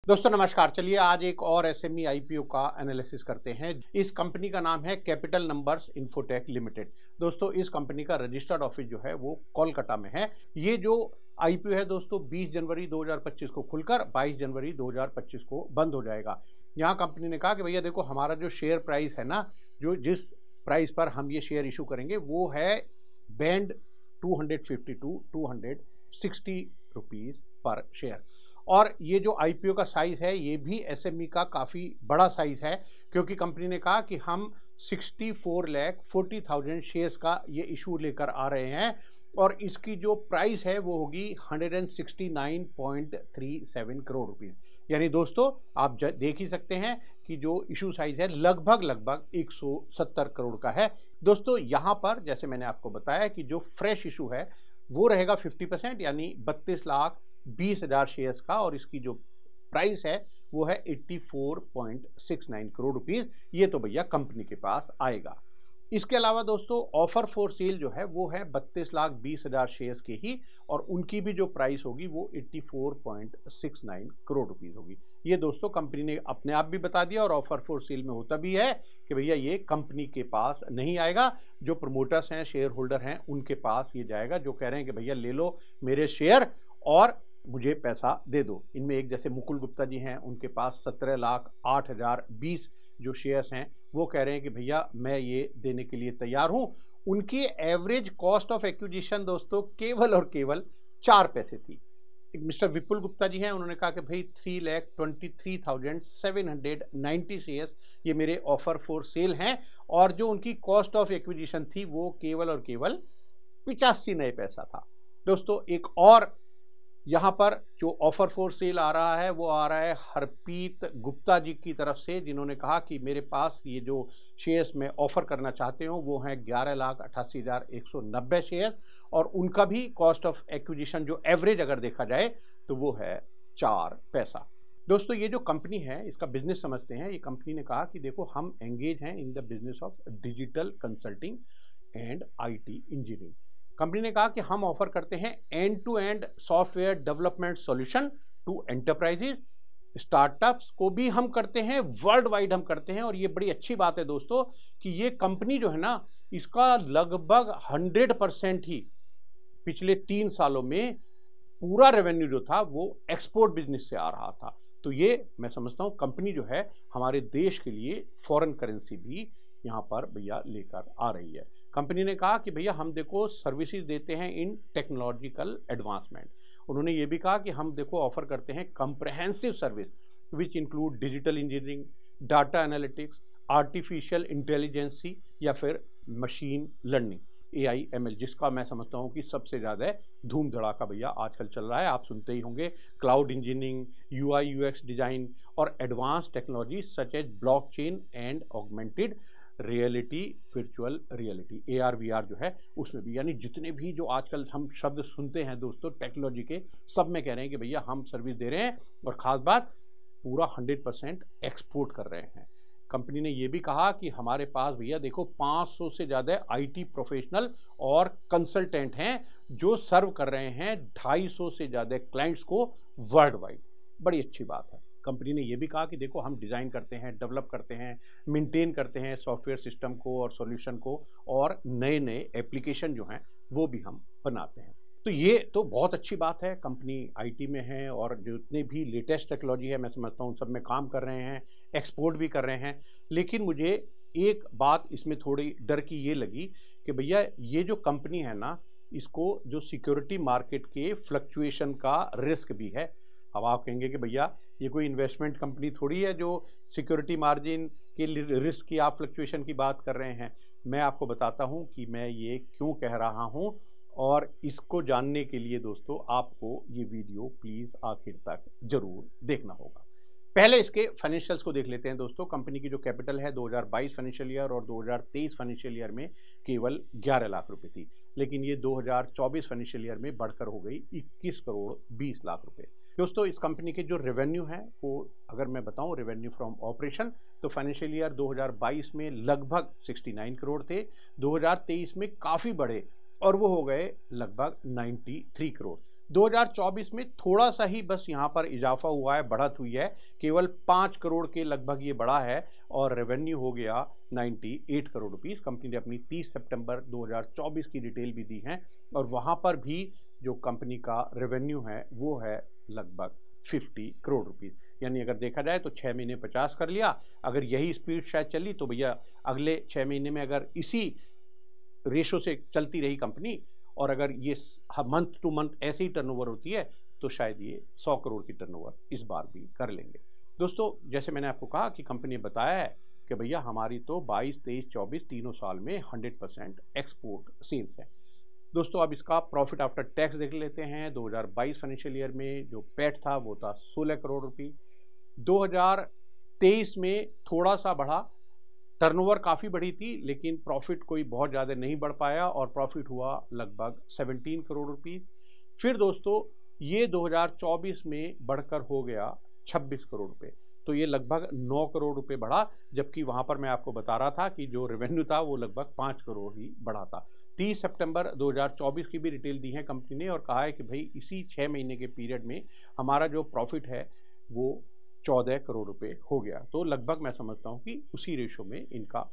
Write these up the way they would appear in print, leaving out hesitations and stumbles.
दोस्तों नमस्कार। चलिए आज एक और एसएमई आईपीओ का एनालिसिस करते हैं। इस कंपनी का नाम है कैपिटल नंबर्स इन्फोटेक लिमिटेड। दोस्तों इस कंपनी का रजिस्टर्ड ऑफिस जो है वो कोलकाता में है। ये जो आईपीओ है दोस्तों 20 जनवरी 2025 को खुलकर 22 जनवरी 2025 को बंद हो जाएगा। यहाँ कंपनी ने कहा कि भैया देखो हमारा जो शेयर प्राइस है ना, जो जिस प्राइस पर हम ये शेयर इशू करेंगे वो है बैंड 250 टू 260 रुपीज़ पर शेयर। और ये जो आईपीओ का साइज़ है ये भी एसएमई का काफ़ी बड़ा साइज़ है, क्योंकि कंपनी ने कहा कि हम 64,40,000 शेयर्स का ये इशू लेकर आ रहे हैं और इसकी जो प्राइस है वो होगी 169.37 करोड़ रुपीज़। यानी दोस्तों आप देख ही सकते हैं कि जो इशू साइज़ है लगभग 170 करोड़ का है। दोस्तों यहाँ पर जैसे मैंने आपको बताया कि जो फ्रेश इशू है वो रहेगा 50% यानी 32,20,000 शेयर्स का, और इसकी जो प्राइस है वो है 84.69 करोड़ रुपीज़। ये तो भैया कंपनी के पास आएगा। इसके अलावा दोस्तों ऑफर फॉर सेल जो है वो है 32,20,000 शेयर्स के ही, और उनकी भी जो प्राइस होगी वो 84.69 करोड़ रुपीज़ होगी। ये दोस्तों कंपनी ने अपने आप भी बता दिया और ऑफर फॉर सेल में होता भी है कि भैया ये कंपनी के पास नहीं आएगा, जो प्रमोटर्स हैं, शेयर होल्डर हैं, उनके पास ये जाएगा, जो कह रहे हैं कि भैया ले लो मेरे शेयर और मुझे पैसा दे दो। इनमें एक जैसे मुकुल गुप्ता जी हैं, उनके पास 17,08,020 जो शेयर्स हैं वो कह रहे हैं कि भैया मैं ये देने के लिए तैयार हूं। उनकी एवरेज कॉस्ट ऑफ एक्विजिशन दोस्तों केवल और केवल 4 पैसे थी। एक मिस्टर विपुल गुप्ता जी हैं, उन्होंने कहा कि भाई 3,23,790 शेयर्स ये मेरे ऑफर फॉर सेल हैं, और जो उनकी कॉस्ट ऑफ एक्विजिशन थी वो केवल और केवल 85 नए पैसा था। दोस्तों एक और यहाँ पर जो ऑफर फॉर सेल आ रहा है वो आ रहा है हरप्रीत गुप्ता जी की तरफ से, जिन्होंने कहा कि मेरे पास ये जो शेयर्स में ऑफर करना चाहते हो वो हैं 11,88,190 शेयर, और उनका भी कॉस्ट ऑफ एक्विजिशन जो एवरेज अगर देखा जाए तो वो है 4 पैसा। दोस्तों ये जो कंपनी है इसका बिजनेस समझते हैं। ये कंपनी ने कहा कि देखो हम एंगेज हैं in the business of digital consulting and IT engineering. Company ने कहा कि हम ऑफर करते हैं end to end software development solution to enterprises, startups को भी हम करते हैं, वर्ल्ड वाइड हम करते हैं। और ये बड़ी अच्छी बात है दोस्तों कि ये कंपनी जो है ना इसका लगभग 100% ही पिछले 3 सालों में पूरा रेवेन्यू जो था वो एक्सपोर्ट बिजनेस से आ रहा था। तो ये मैं समझता हूँ कंपनी जो है हमारे देश के लिए फॉरेन करेंसी भी यहाँ पर भैया लेकर आ रही है। कंपनी ने कहा कि भैया हम देखो सर्विसेज देते हैं इन टेक्नोलॉजिकल एडवांसमेंट। उन्होंने ये भी कहा कि हम देखो ऑफर करते हैं comprehensive service which include digital engineering, data analytics, artificial intelligence या फिर मशीन लर्निंग, AIML, जिसका मैं समझता हूँ कि सबसे ज़्यादा धूम धड़ाका भैया आजकल चल रहा है। आप सुनते ही होंगे cloud engineering, UI UX design और advance technology such as blockchain and augmented reality, virtual reality, AR VR जो है उसमें भी। यानी जितने भी जो आजकल हम शब्द सुनते हैं दोस्तों टेक्नोलॉजी के, सब में कह रहे हैं कि भैया हम सर्विस दे रहे हैं, और ख़ास बात पूरा 100% एक्सपोर्ट कर रहे हैं। कंपनी ने ये भी कहा कि हमारे पास भैया देखो 500 से ज़्यादा IT प्रोफेशनल और कंसल्टेंट हैं जो सर्व कर रहे हैं 250 से ज़्यादा क्लाइंट्स को वर्ल्ड वाइड। बड़ी अच्छी बात है। कंपनी ने ये भी कहा कि देखो हम डिज़ाइन करते हैं, डेवलप करते हैं, मेंटेन करते हैं सॉफ्टवेयर सिस्टम को और सॉल्यूशन को, और नए नए एप्लीकेशन जो हैं वो भी हम बनाते हैं। तो ये तो बहुत अच्छी बात है। कंपनी IT में है और जितने भी लेटेस्ट टेक्नोलॉजी है मैं समझता हूँ सब में काम कर रहे हैं, एक्सपोर्ट भी कर रहे हैं। लेकिन मुझे एक बात इसमें थोड़ी डर की ये लगी कि भैया ये जो कंपनी है ना इसको जो सिक्योरिटी मार्केट के फ्लक्चुएशन का रिस्क भी है। अब आप कहेंगे कि भैया ये कोई इन्वेस्टमेंट कंपनी थोड़ी है जो सिक्योरिटी मार्जिन के रिस्क की आप फ्लक्चुएशन की बात कर रहे हैं। मैं आपको बताता हूँ कि मैं ये क्यों कह रहा हूँ, और इसको जानने के लिए दोस्तों आपको ये वीडियो प्लीज़ आखिर तक जरूर देखना होगा। पहले इसके फाइनेंशियल्स को देख लेते हैं दोस्तों। कंपनी की जो कैपिटल है 2022 फाइनेंशियल ईयर और 2023 फाइनेंशियल ईयर में केवल 11 लाख रुपए थी, लेकिन ये 2024 फाइनेंशियल ईयर में बढ़कर हो गई 21 करोड़ 20 लाख रुपए। दोस्तों इस कंपनी के जो रेवेन्यू है वो अगर मैं बताऊं रेवेन्यू फ्रॉम ऑपरेशन, तो फाइनेंशियल ईयर 2022 में लगभग 69 करोड़ थे, 2023 में काफ़ी बढ़े और वो हो गए लगभग 93 करोड़। 2024 में थोड़ा सा ही बस यहाँ पर इजाफा हुआ है, बढ़त हुई है, केवल 5 करोड़ के लगभग ये बढ़ा है और रेवेन्यू हो गया 98 करोड़ रुपीस। कंपनी ने अपनी 30 सितंबर 2024 की डिटेल भी दी है और वहाँ पर भी जो कंपनी का रेवेन्यू है वो है लगभग 50 करोड़ रुपीस। यानी अगर देखा जाए तो 6 महीने 50 कर लिया, अगर यही स्पीड शायद चली तो भैया अगले 6 महीने में अगर इसी रेशो से चलती रही कंपनी और अगर ये मंथ टू मंथ ऐसे ही टर्नओवर होती है तो शायद ये 100 करोड़ की टर्नओवर इस बार भी कर लेंगे। दोस्तों जैसे मैंने आपको कहा कि कंपनी ने बताया है कि भैया हमारी तो 22, 23, 24 तीनों साल में 100% एक्सपोर्ट सेल्स है। दोस्तों अब इसका प्रॉफिट आफ्टर टैक्स देख लेते हैं। 2022 फाइनेंशियल ईयर में जो पैट था वो था 16 करोड़ रुपये। 2023 में थोड़ा सा बढ़ा, टर्नओवर काफ़ी बढ़ी थी लेकिन प्रॉफिट कोई बहुत ज़्यादा नहीं बढ़ पाया और प्रॉफिट हुआ लगभग 17 करोड़ रुपीस। फिर दोस्तों ये 2024 में बढ़कर हो गया 26 करोड़ रुपए, तो ये लगभग 9 करोड़ रुपए बढ़ा, जबकि वहाँ पर मैं आपको बता रहा था कि जो रेवेन्यू था वो लगभग 5 करोड़ ही बढ़ा था। 30 सितंबर 2024 की भी डिटेल दी है कंपनी ने और कहा है कि भाई इसी 6 महीने के पीरियड में हमारा जो प्रॉफिट है वो 14 करोड़ रुपए हो गया। तो लगभग मैं समझता हूँ कि उसी रेशो में इनका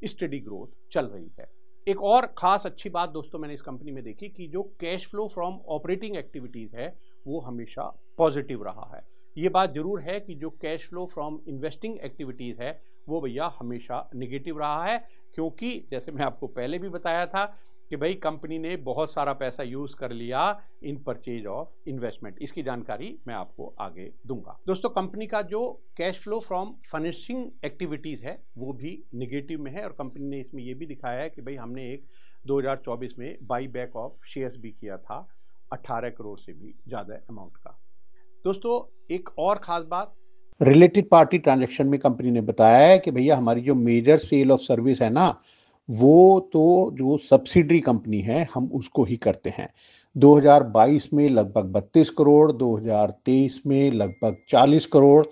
स्टडी ग्रोथ चल रही है। एक और खास अच्छी बात दोस्तों मैंने इस कंपनी में देखी कि जो cash flow from operating activities है वो हमेशा पॉजिटिव रहा है। ये बात जरूर है कि जो cash flow from investing activities है वो भैया हमेशा निगेटिव रहा है, क्योंकि जैसे मैं आपको पहले भी बताया था कि भाई कंपनी ने बहुत सारा पैसा यूज़ कर लिया इन परचेज ऑफ इन्वेस्टमेंट। इसकी जानकारी मैं आपको आगे दूंगा। दोस्तों कंपनी का जो cash flow from financing activities है वो भी निगेटिव में है और कंपनी ने इसमें ये भी दिखाया है कि भाई हमने एक 2024 में बाई बैक ऑफ शेयर्स भी किया था 18 करोड़ से भी ज़्यादा अमाउंट का। दोस्तों एक और ख़ास बात, रिलेटेड पार्टी ट्रांजैक्शन में कंपनी ने बताया है कि भैया हमारी जो मेजर सेल ऑफ सर्विस है ना वो तो जो सब्सिडरी कंपनी है हम उसको ही करते हैं। 2022 में लगभग 32 करोड़, 2023 में लगभग 40 करोड़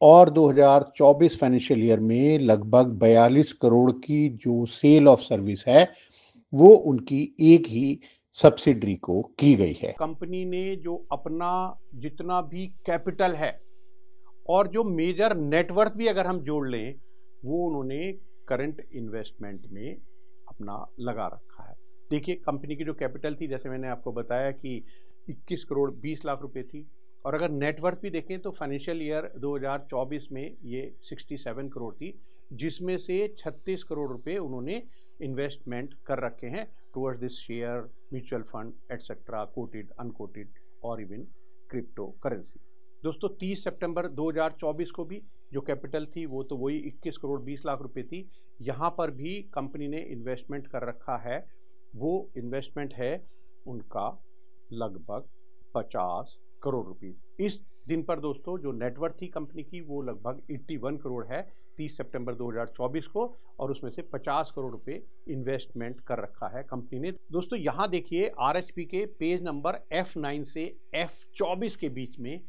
और 2024 फाइनेंशियल ईयर में लगभग 42 करोड़ की जो सेल ऑफ सर्विस है वो उनकी एक ही सब्सिडरी को की गई है। कंपनी ने जो अपना जितना भी कैपिटल है और जो मेजर नेटवर्थ भी अगर हम जोड़ लें वो उन्होंने करंट इन्वेस्टमेंट में अपना लगा रखा है। देखिए कंपनी की जो कैपिटल थी जैसे मैंने आपको बताया कि 21 करोड़ 20 लाख रुपए थी और अगर नेटवर्थ भी देखें तो फाइनेंशियल ईयर 2024 में ये 67 करोड़ थी, जिसमें से 36 करोड़ रुपए उन्होंने इन्वेस्टमेंट कर रखे हैं towards this share, mutual fund etcetera, quoted, unquoted और इवन क्रिप्टो करेंसी। दोस्तों 30 सितंबर 2024 को भी जो कैपिटल थी वो तो वही 21 करोड़ 20 लाख रुपए थी। यहाँ पर भी कंपनी ने इन्वेस्टमेंट कर रखा है, वो इन्वेस्टमेंट है उनका लगभग 50 करोड़ रुपीस। इस दिन पर दोस्तों जो नेटवर्थ थी कंपनी की वो लगभग 81 करोड़ है 30 सितंबर 2024 को और उसमें से 50 करोड़ रुपए इन्वेस्टमेंट कर रखा है कंपनी ने। दोस्तों यहाँ देखिए आरएचपी के पेज नंबर F9 से F24 के बीच में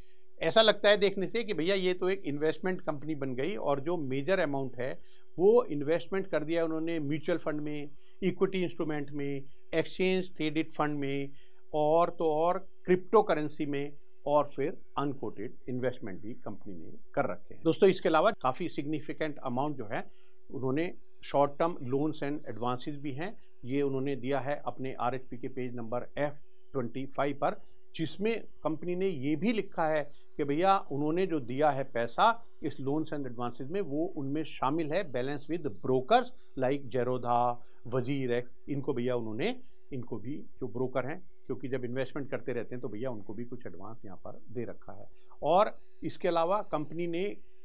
ऐसा लगता है देखने से कि भैया ये तो एक इन्वेस्टमेंट कंपनी बन गई और जो मेजर अमाउंट है वो इन्वेस्टमेंट कर दिया उन्होंने म्यूचुअल फंड में, इक्विटी इंस्ट्रूमेंट में, एक्सचेंज ट्रेडेड फंड में और तो और क्रिप्टो करेंसी में और फिर अनकोटेड इन्वेस्टमेंट भी कंपनी ने कर रखे हैं। दोस्तों इसके अलावा काफ़ी सिग्निफिकेंट अमाउंट जो है उन्होंने short term loans and advances भी हैं, ये उन्होंने दिया है अपने आरएचपी के पेज नंबर F25 पर, जिसमें कंपनी ने ये भी लिखा है कि भैया उन्होंने जो दिया है पैसा इस लोन्स एंड एडवांसेस में वो उनमें शामिल है balance with brokers like Zerodha, वजीर एक्स, इनको भैया उन्होंने इनको भी जो ब्रोकर हैं क्योंकि जब इन्वेस्टमेंट करते रहते हैं तो भैया उनको भी कुछ एडवांस यहाँ पर दे रखा है। और इसके अलावा कंपनी ने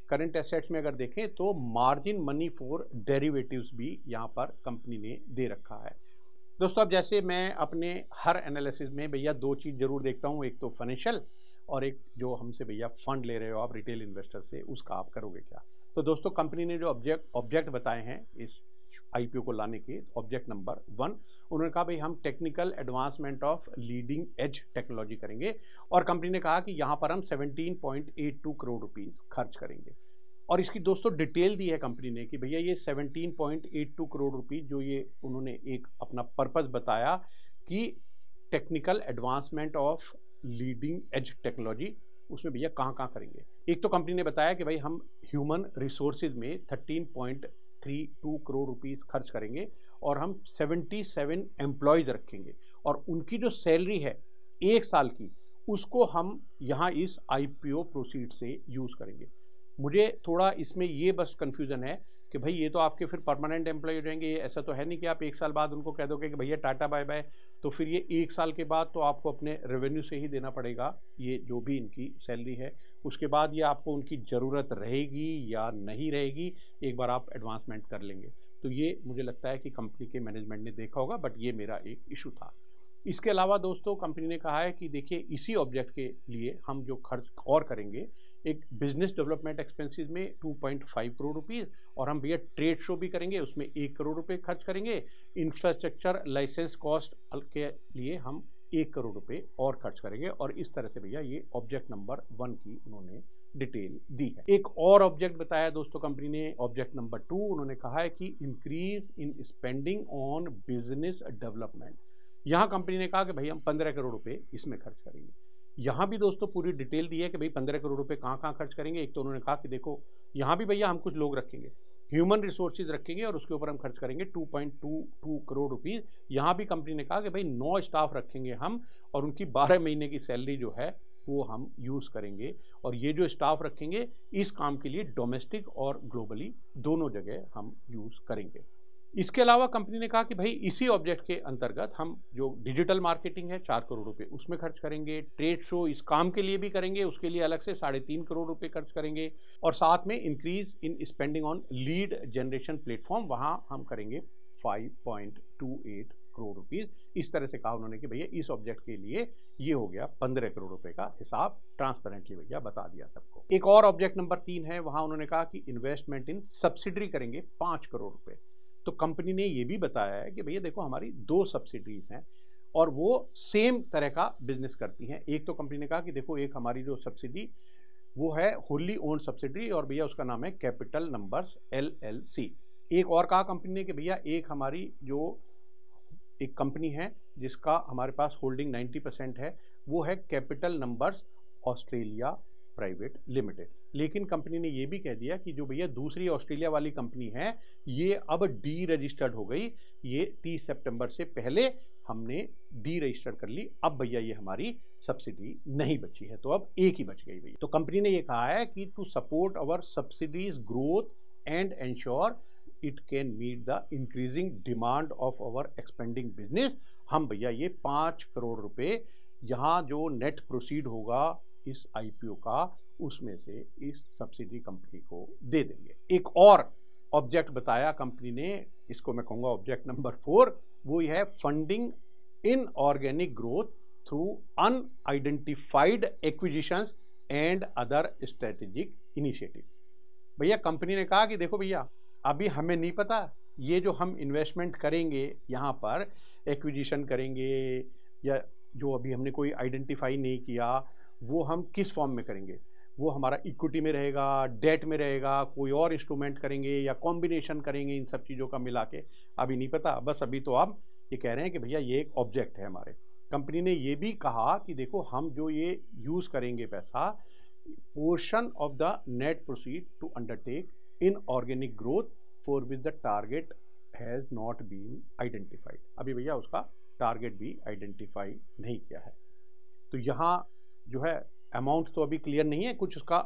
करंट एसेट्स में अगर देखें तो मार्जिन मनी फॉर डेरिवेटिव्स भी यहाँ पर कंपनी ने दे रखा है। दोस्तों अब जैसे मैं अपने हर एनालिसिस में भैया दो चीज़ जरूर देखता हूँ, एक तो फाइनेंशियल और एक जो हमसे भैया फंड ले रहे हो आप रिटेल इन्वेस्टर से उसका आप करोगे क्या। तो दोस्तों कंपनी ने जो ऑब्जेक्ट बताए हैं इस आईपीओ को लाने के, ऑब्जेक्ट नंबर 1 उन्होंने कहा भाई हम technical advancement of leading edge technology करेंगे और कंपनी ने कहा कि यहाँ पर हम 17.82 करोड़ रुपीस खर्च करेंगे। और इसकी दोस्तों डिटेल दी है कंपनी ने कि भैया ये 17.82 करोड़ रुपीस जो ये उन्होंने एक अपना पर्पस बताया कि technical advancement of leading edge technology, उसमें भैया कहाँ कहाँ करेंगे। एक तो कंपनी ने बताया कि भाई हम ह्यूमन रिसोर्सेज में 13.32 करोड़ रुपीस खर्च करेंगे और हम 77 एम्प्लॉयज रखेंगे और उनकी जो सैलरी है 1 साल की उसको हम यहाँ इस IPO प्रोसीड से यूज़ करेंगे। मुझे थोड़ा इसमें ये बस कन्फ्यूज़न है कि भाई ये तो आपके फिर परमानेंट एम्प्लॉय हो जाएंगे, ऐसा तो है नहीं कि आप 1 साल बाद उनको कह दोगे कि भैया टाटा बाय बाय, तो फिर ये 1 साल के बाद तो आपको अपने रेवेन्यू से ही देना पड़ेगा ये जो भी इनकी सैलरी है। उसके बाद ये आपको उनकी ज़रूरत रहेगी या नहीं रहेगी एक बार आप एडवांसमेंट कर लेंगे। तो ये मुझे लगता है कि कंपनी के मैनेजमेंट ने देखा होगा, बट ये मेरा एक इशू था। इसके अलावा दोस्तों कंपनी ने कहा है कि देखिए इसी ऑब्जेक्ट के लिए हम जो खर्च और करेंगे, एक बिजनेस डेवलपमेंट एक्सपेंसेस में 2.5 करोड़ रुपीज़ और हम भैया ट्रेड शो भी करेंगे उसमें 1 करोड़ रुपए खर्च करेंगे। इंफ्रास्ट्रक्चर लाइसेंस कॉस्ट के लिए हम 1 करोड़ रुपए और खर्च करेंगे और इस तरह से भैया ये ऑब्जेक्ट नंबर 1 की उन्होंने डिटेल दी है। एक और ऑब्जेक्ट बताया दोस्तों कंपनी ने, ऑब्जेक्ट नंबर 2, उन्होंने कहा है कि increase in spending on business development. यहाँ कंपनी ने कहा कि भाई हम 15 करोड़ रुपए इसमें खर्च करेंगे। यहाँ भी दोस्तों पूरी डिटेल दी है कि भाई 15 करोड़ रुपए कहाँ कहाँ खर्च करेंगे। एक तो उन्होंने कहा कि देखो यहाँ भी भैया हम कुछ लोग रखेंगे, ह्यूमन रिसोर्सेज रखेंगे और उसके ऊपर हम खर्च करेंगे 2.22 करोड़ रुपीज़। यहाँ भी कंपनी ने कहा कि भाई 9 स्टाफ रखेंगे हम और उनकी 12 महीने की सैलरी जो है वो हम यूज़ करेंगे और ये जो स्टाफ रखेंगे इस काम के लिए डोमेस्टिक और ग्लोबली दोनों जगह हम यूज़ करेंगे। इसके अलावा कंपनी ने कहा कि भाई इसी ऑब्जेक्ट के अंतर्गत हम जो डिजिटल मार्केटिंग है 4 करोड़ रुपए उसमें खर्च करेंगे, ट्रेड शो इस काम के लिए भी करेंगे, उसके लिए अलग से 3.5 करोड़ रुपए खर्च करेंगे और साथ में increase in spending on lead generation platform, वहाँ हम करेंगे 5.28 करोड़ रुपीज़। इस तरह से कहा उन्होंने कि भैया इस ऑब्जेक्ट के लिए ये हो गया 15 करोड़ रुपए का हिसाब, ट्रांसपेरेंटली भैया बता दिया सबको। एक और ऑब्जेक्ट नंबर 3 है, वहाँ उन्होंने कहा कि इन्वेस्टमेंट इन सब्सिडरी करेंगे 5 करोड़ रुपए। तो कंपनी ने ये भी बताया है कि भैया देखो हमारी 2 सब्सिडरीज हैं और वो सेम तरह का बिजनेस करती हैं। एक तो कंपनी ने कहा कि देखो एक हमारी जो सब्सिडी वो है होली ओन्ड सब्सिडरी और भैया उसका नाम है कैपिटल नंबर्स LLC। एक और कहा कंपनी ने कि भैया एक हमारी जो एक कंपनी है जिसका हमारे पास होल्डिंग 90% है वो है capital numbers Australia private limited. लेकिन कंपनी ने ये भी कह दिया कि जो भैया दूसरी ऑस्ट्रेलिया वाली कंपनी है ये अब डी रजिस्टर्ड हो गई, ये 30 सितंबर से पहले हमने डी रजिस्टर्ड कर ली, अब भैया ये हमारी सब्सिडी नहीं बची है, तो अब एक ही बच गई भैया। तो कंपनी ने ये कहा है कि to support our subsidies growth and ensure it can meet the increasing demand of our expanding business, हम भैया ये 5 करोड़ रुपए यहाँ जो नेट प्रोसीड होगा इस IPO का उसमें से इस सब्सिडी कंपनी को दे देंगे। एक और ऑब्जेक्ट बताया कंपनी ने, इसको मैं कहूँगा ऑब्जेक्ट नंबर 4, वो है funding in organic growth through unidentified acquisitions and other strategic initiative. भैया कंपनी ने कहा कि देखो भैया अभी हमें नहीं पता ये जो हम इन्वेस्टमेंट करेंगे यहाँ पर एक्विजिशन करेंगे या जो अभी हमने कोई आइडेंटिफाई नहीं किया वो हम किस फॉर्म में करेंगे, वो हमारा इक्विटी में रहेगा, डेट में रहेगा, कोई और इंस्ट्रूमेंट करेंगे या कॉम्बिनेशन करेंगे, इन सब चीज़ों का मिला के अभी नहीं पता। बस अभी तो आप ये कह रहे हैं कि भैया ये एक ऑब्जेक्ट है हमारे। कंपनी ने ये भी कहा कि देखो हम जो ये यूज़ करेंगे पैसा, portion of the net proceed to undertake inorganic growth for which the target has not been identified. अभी भैया उसका टारगेट भी आइडेंटिफाई नहीं किया है। तो यहाँ जो है अमाउंट तो अभी क्लियर नहीं है, कुछ उसका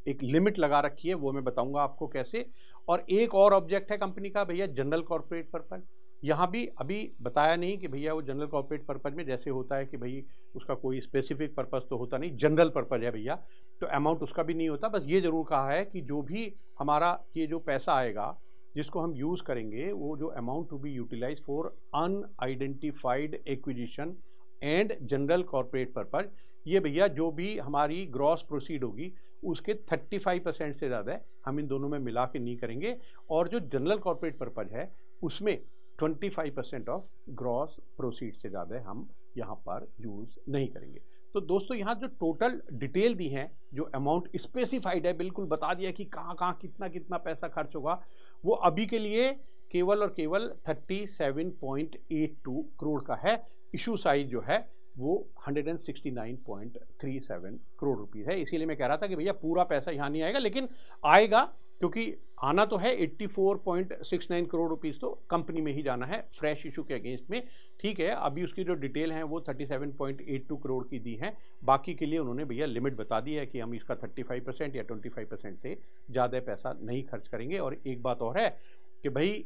एक लिमिट लगा रखी है, वो मैं बताऊंगा आपको कैसे। और एक और ऑब्जेक्ट है कंपनी का भैया जनरल कॉर्पोरेट पर्पज। यहाँ भी अभी बताया नहीं कि भैया वो जनरल कॉर्पोरेट पर्पज में जैसे होता है कि भाई उसका कोई स्पेसिफिक पर्पज तो होता नहीं, जनरल पर्पज है भैया, तो अमाउंट उसका भी नहीं होता। बस ये जरूर कहा है कि जो भी हमारा ये जो पैसा आएगा जिसको हम यूज़ करेंगे वो जो amount to be utilise for unidentified acquisition and general corporate purpose, ये भैया जो भी हमारी ग्रॉस प्रोसीड होगी उसके 35% से ज़्यादा हम इन दोनों में मिला के नहीं करेंगे और जो जनरल कॉर्पोरेट पर्पज है उसमें 25% ऑफ ग्रॉस प्रोसीड से ज़्यादा हम यहाँ पर यूज़ नहीं करेंगे। तो दोस्तों यहाँ जो टोटल डिटेल दी है, जो अमाउंट स्पेसिफाइड है, बिल्कुल बता दिया कि कहाँ कहाँ कितना कितना पैसा खर्च होगा, वो अभी के लिए केवल और केवल 37.82 करोड़ का है। इशू साइज जो है वो 169.37 करोड़ रुपीस है। इसीलिए मैं कह रहा था कि भैया पूरा पैसा यहाँ नहीं आएगा, लेकिन आएगा, क्योंकि आना तो है 84.69 करोड़ रुपीस तो कंपनी में ही जाना है फ्रेश इशू के अगेंस्ट में। ठीक है, अभी उसकी जो डिटेल है वो 37.82 करोड़ की दी है। बाकी के लिए उन्होंने भैया लिमिट बता दी है कि हम इसका 35% या 25% से ज़्यादा पैसा नहीं खर्च करेंगे। और एक बात और है कि भाई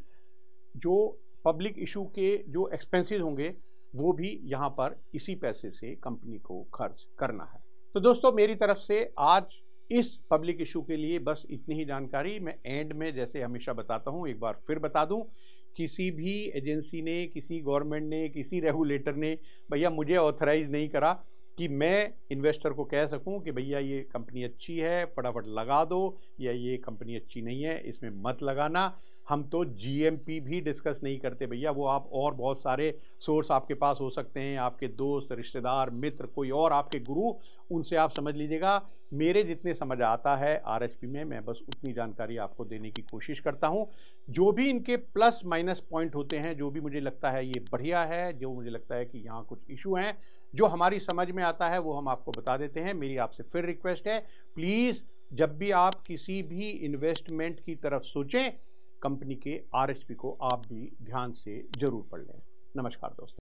जो पब्लिक इशू के जो एक्सपेंसेस होंगे वो भी यहाँ पर इसी पैसे से कंपनी को खर्च करना है। तो दोस्तों, मेरी तरफ से आज इस पब्लिक इशू के लिए बस इतनी ही जानकारी। मैं एंड में जैसे हमेशा बताता हूँ, एक बार फिर बता दूँ, किसी भी एजेंसी ने, किसी गवर्नमेंट ने, किसी रेगुलेटर ने भैया मुझे ऑथराइज नहीं करा कि मैं इन्वेस्टर को कह सकूं कि भैया ये कंपनी अच्छी है फटाफट लगा दो, या ये कंपनी अच्छी नहीं है इसमें मत लगाना। हम तो जीएमपी भी डिस्कस नहीं करते भैया। वो आप और बहुत सारे सोर्स आपके पास हो सकते हैं, आपके दोस्त, रिश्तेदार, मित्र, कोई और आपके गुरु, उनसे आप समझ लीजिएगा। मेरे जितने समझ आता है आरएचपी में, मैं बस उतनी जानकारी आपको देने की कोशिश करता हूं। जो भी इनके प्लस माइनस पॉइंट होते हैं, जो भी मुझे लगता है ये बढ़िया है, जो मुझे लगता है कि यहाँ कुछ इशू हैं जो हमारी समझ में आता है, वो हम आपको बता देते हैं। मेरी आपसे फिर रिक्वेस्ट है, प्लीज़ जब भी आप किसी भी इन्वेस्टमेंट की तरफ सोचें, कंपनी के आरएचपी को आप भी ध्यान से जरूर पढ़ लें। नमस्कार दोस्तों।